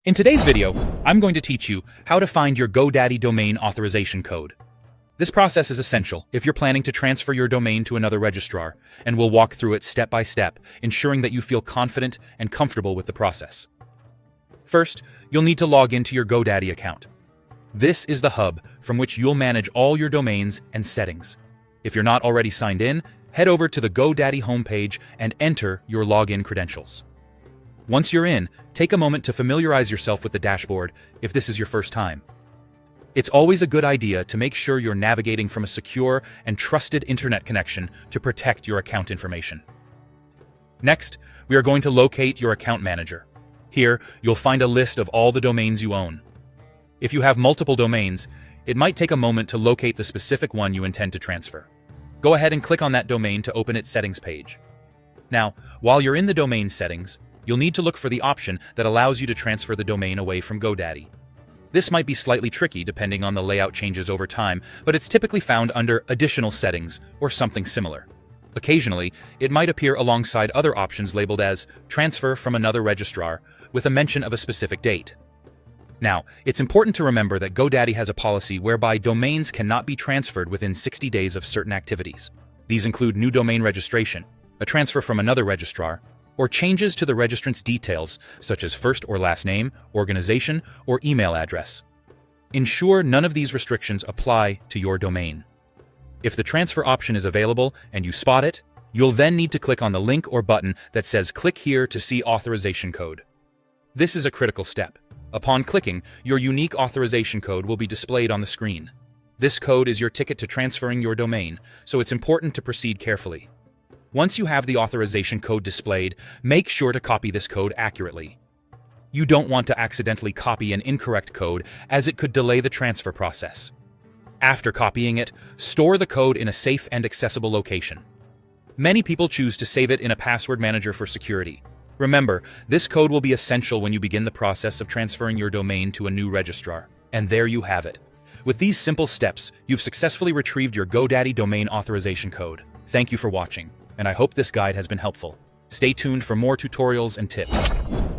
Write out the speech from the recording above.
In today's video, I'm going to teach you how to find your GoDaddy domain authorization code. This process is essential if you're planning to transfer your domain to another registrar, and we'll walk through it step by step, ensuring that you feel confident and comfortable with the process. First, you'll need to log into your GoDaddy account. This is the hub from which you'll manage all your domains and settings. If you're not already signed in, head over to the GoDaddy homepage and enter your login credentials. Once you're in, take a moment to familiarize yourself with the dashboard if this is your first time. It's always a good idea to make sure you're navigating from a secure and trusted internet connection to protect your account information. Next, we are going to locate your account manager. Here, you'll find a list of all the domains you own. If you have multiple domains, it might take a moment to locate the specific one you intend to transfer. Go ahead and click on that domain to open its settings page. Now, while you're in the domain settings, you'll need to look for the option that allows you to transfer the domain away from GoDaddy. This might be slightly tricky depending on the layout changes over time, but it's typically found under Additional Settings or something similar. Occasionally, it might appear alongside other options labeled as Transfer from another registrar with a mention of a specific date. Now, it's important to remember that GoDaddy has a policy whereby domains cannot be transferred within 60 days of certain activities. These include new domain registration, a transfer from another registrar, or changes to the registrant's details, such as first or last name, organization, or email address. Ensure none of these restrictions apply to your domain. If the transfer option is available and you spot it, you'll then need to click on the link or button that says "Click here to see authorization code." This is a critical step. Upon clicking, your unique authorization code will be displayed on the screen. This code is your ticket to transferring your domain, so it's important to proceed carefully. Once you have the authorization code displayed, make sure to copy this code accurately. You don't want to accidentally copy an incorrect code, as it could delay the transfer process. After copying it, store the code in a safe and accessible location. Many people choose to save it in a password manager for security. Remember, this code will be essential when you begin the process of transferring your domain to a new registrar. And there you have it. With these simple steps, you've successfully retrieved your GoDaddy domain authorization code. Thank you for watching, and I hope this guide has been helpful. Stay tuned for more tutorials and tips.